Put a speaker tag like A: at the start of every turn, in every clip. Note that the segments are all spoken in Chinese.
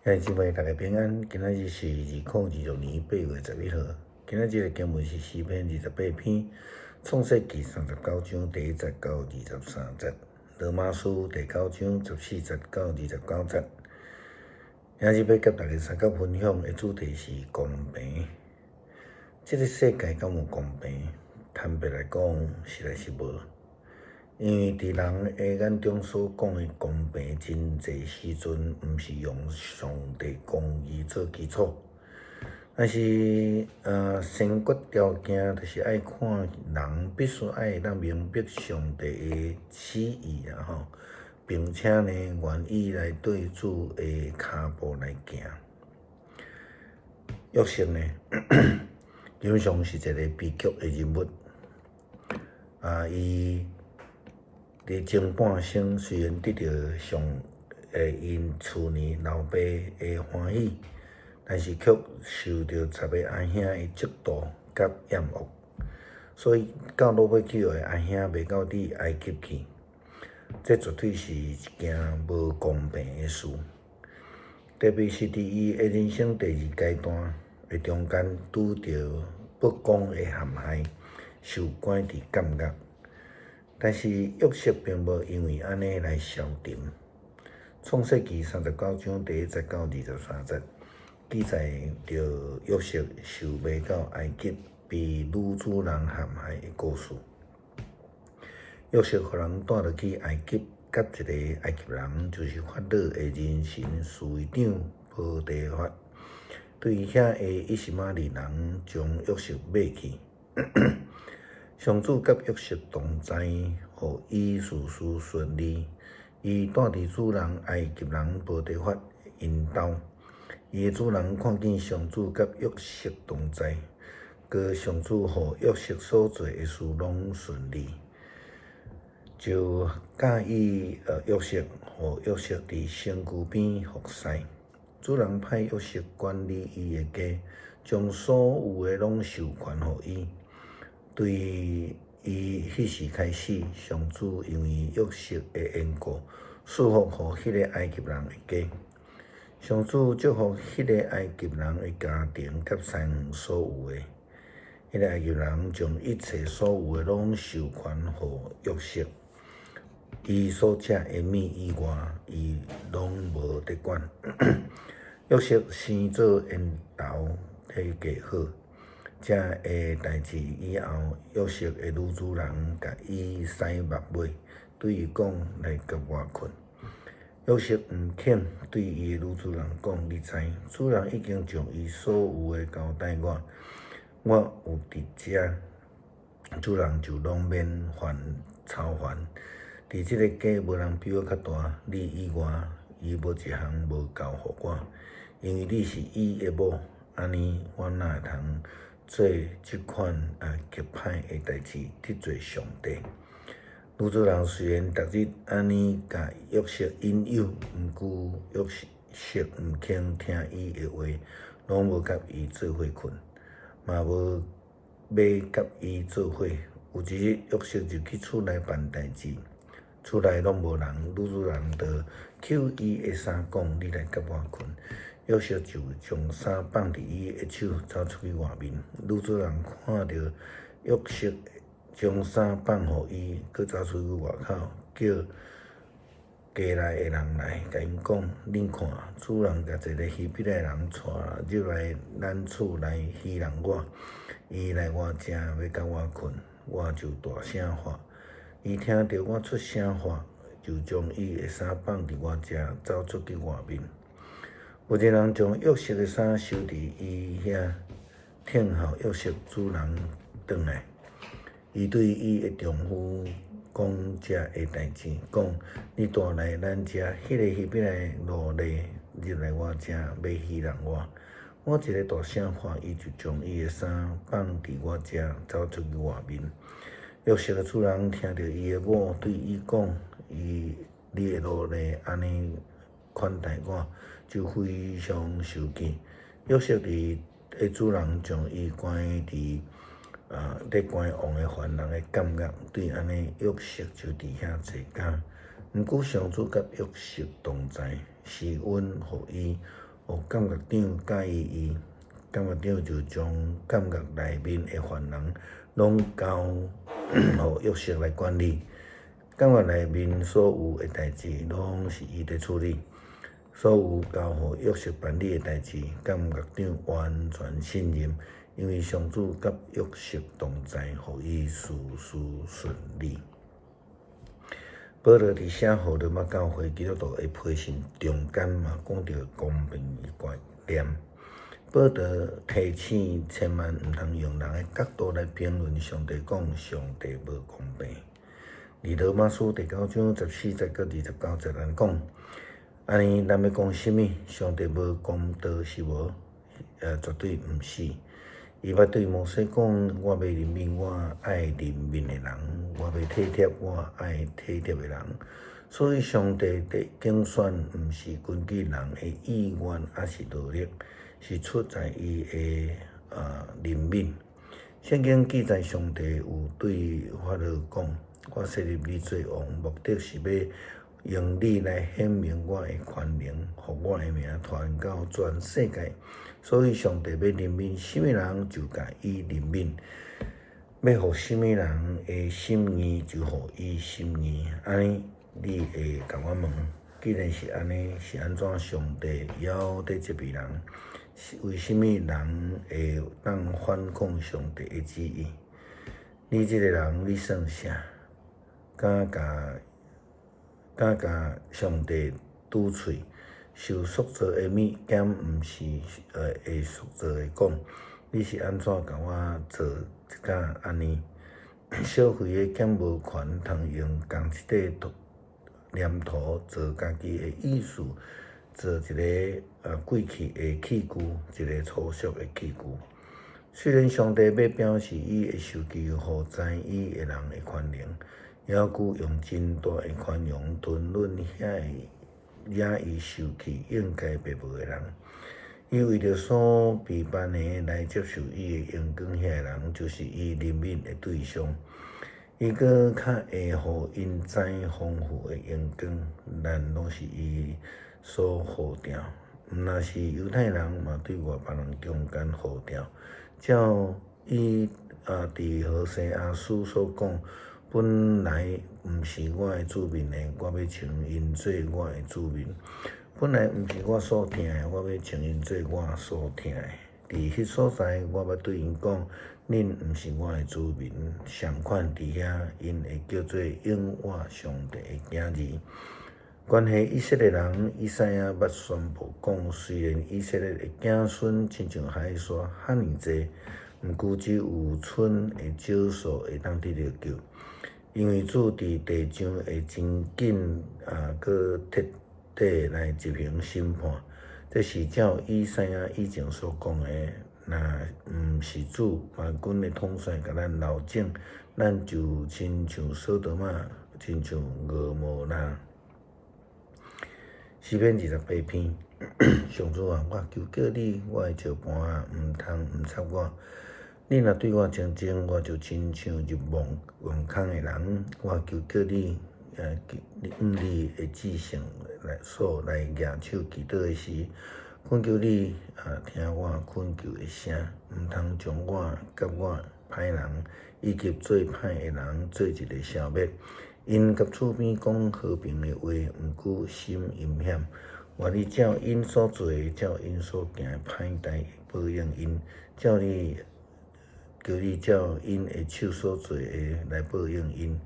A: 兄弟姊妹，大家平安。今仔日是2026年8月11号。今仔日的经文是诗篇28篇，创世纪39章第1节到23节，罗马书第9章14节到29节。今日要甲大家三角分享的主题是公平。这个世界敢有公平？坦白来讲，实在是无。因为伫人的眼中所讲的公平，真侪时阵毋是用上帝公义做基础，但是先决条件就是爱看人必须爱当明白上帝的旨意吼，并且呢愿意来对主的脚步来行。约瑟呢，基本上是一个悲剧的人物伊伫前半生虽然得到因厝年老爸的欢喜，但是却受到10个阿兄的嫉妒甲厌恶，所以到落尾去的阿兄袂到伫埃及去，这绝对是一件无公平的事。特别是伫伊的人生第2阶段的中间，拄到不公的陷害，受关伫监狱。但是约瑟并无因为安尼来消沉。创世纪39章第1节到23节，记载着约瑟受卖到埃及，被女主人陷害的故事。约瑟互人带落去埃及，甲一个埃及人，就是法老的人神侍卫长波提法，对遐的以实玛利人将约瑟买去。上主甲约瑟同在，互伊事事顺利。伊住伫主人埃及人波提法因兜，伊的主人看见上主甲约瑟同在，佮上主互约瑟所做的事拢顺利，就教伊约瑟，互约瑟伫身躯边服侍。主人派约瑟管理伊的家，将所有的拢授权互伊。对伊迄时开始，上主因为约瑟的缘故，赐福互迄个埃及人的家。上主祝福迄个埃及人的家庭甲产业所有的。迄个埃及人将一切所有的拢授权互约瑟，伊所食的米以外，伊拢无得管。约瑟生做缘投，体格好。这个代志以后，约瑟的女主人甲伊洗目尾，对伊讲来甲我困。约瑟毋肯对伊的女主人讲，你知，主人已经将伊所有的交代我有伫遮，主人就拢免操烦。伫即个家无人比我较大，你以外，伊无一项无交互我，因为你是伊的某，安尼我哪会通做即款极歹的代志得罪上帝？女主人虽然逐日安尼甲约瑟引诱，毋过约瑟毋肯听伊的话，拢无甲伊做伙困，嘛无要甲伊做伙。有一日，约瑟就去厝内办代志，厝内拢无人，女主人就扣伊的衫，讲：“你来甲我困。”约瑟就将衫放伫伊的手，走出去外面。女主人看到约瑟将衫放互伊，佮走出去外口，叫家内的人来，甲因讲：“恁看，主人甲一个希伯来人带入来咱厝内戏弄我，伊来我遮要甲我困，我就大声喊。伊听到我出声喊，就将伊的衫放伫我遮，走出去外面。”有一个人将约瑟的衫收伫伊遐，听候约瑟主人转来。伊对伊的丈夫讲这个代志，讲：“你带来咱遮迄个希伯来奴隶入来我遮，要戏弄我。我一个大声喊，伊就将伊的衫放伫我遮，走出去外面。”约瑟的主人听到伊的某对伊讲：“你的奴隶安尼款待我，就非常生气。”约瑟的主人将伊关伫咧关王的犯人的监狱，对安尼约瑟就伫遐坐监。毋过上主甲约瑟同在，施恩互伊，互监察长介意伊，监察长就将监察内面的犯人拢交互约瑟来管理。监察内面所有的代志，拢是伊在处理。所有交互约瑟办理的代志，监察长完全信任，因为上主甲约瑟同在，互伊事事顺利。保罗伫写互罗马教会基督徒的批信中间嘛，讲到公平的观念。保罗提醒，千万毋通用人的角度来评论上帝，讲上帝无公平。伫罗马书第9章14节到29节咱讲，安尼咱要讲什么？上帝无公道是无？绝对毋是。伊捌对摩西讲：我要怜悯我爱怜悯的人，我要体贴我爱体贴的人。所以上帝伫竞选毋是根据人的意愿还是努力，是出在伊的怜悯。圣经记载，上帝有对法老讲：我设立你做王，目的是要用你来显明我的权能，互我的名传到全世界。所以上帝要怜悯什么人，就甲伊怜悯；要互什么人的心意，就互伊心意。安尼，你会甲我问，既然是安尼，是安怎上帝要得这笔人？是为什么人会当反抗上帝的旨意？你这个人，你算啥？敢甲上帝赌喙？受塑造的物件，毋是会塑造的讲，你是安怎甲我做一甲安尼？小废的剑无权通用共一块黏土做家己的意思，做一个贵气的器具，一个粗俗的器具。虽然上帝要表示伊会受救互知伊的人的权能，还佫用真大的宽容吞忍遐伊受气应该白无的人，伊为着所批判的来接受伊的阳光，遐个人就是伊怜悯的对象。伊佫较会互因知丰富的阳光，咱拢是伊所护掉。毋若是犹太人，嘛对外别人中间护掉。照伊伫何西阿书所讲。本来毋是我的子民的，我要称因做我的子民；本来毋是我所疼的，我要称因做我所疼的。伫迄所在，我要对因讲：恁毋是我的子民。相款伫遐，因会叫做永活上帝的囝儿。关系以色列人，以赛亚捌宣布讲：虽然以色列的子孙亲像海沙遐尼济，毋过只有剩的少数会当得到救。因为主伫地上会真紧佫彻底来执行审判，这是照以赛亚以前所讲的。若毋是主万军的统帅甲咱留种，咱就亲像索多玛，亲像蛾摩拉。诗篇28篇，上主啊，我求叫你，我的石盘毋通毋插我。你若对我清净，我就亲像入墓坑的人。我求叫你，你的至圣所来举手祈祷的时，恳求你听我恳求的声，毋通将我甲我歹人以及做歹的人做一个消灭。因甲厝边讲和平的话，毋过心阴险。我你照因所做的，照因所行的歹代报应因，求你照因的手所做的来报应因，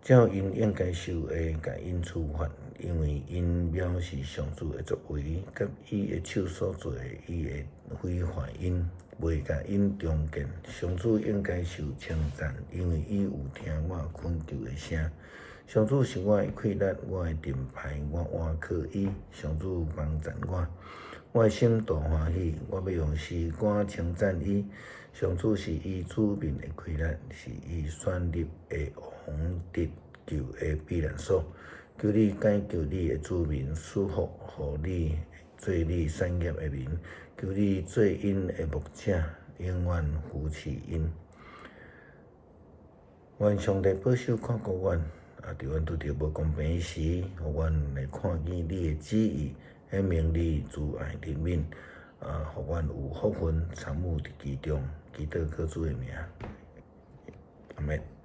A: 照因应该受的甲因处罚，因为因藐视上主的作为，甲伊的手所做的，伊会毁坏因，袂甲因重建。上主应该受称赞，因为伊有听我恳求的声。上主是我的快乐，我的盾牌，我倚靠伊。上主帮赞我的心大欢喜，我要用诗歌称赞伊。上主是伊子民的快乐，是伊选立的王得救的避难所。求你解救你的子民，赐福互你做你产业的民。求你做因的牧者，永远扶持因。愿上帝保守看顾阮，伫阮拄着无公平时，互阮来看见你的旨意，迄名利慈爱怜悯，互阮有福分参与伫其中，祈祷靠主诶名，阿门。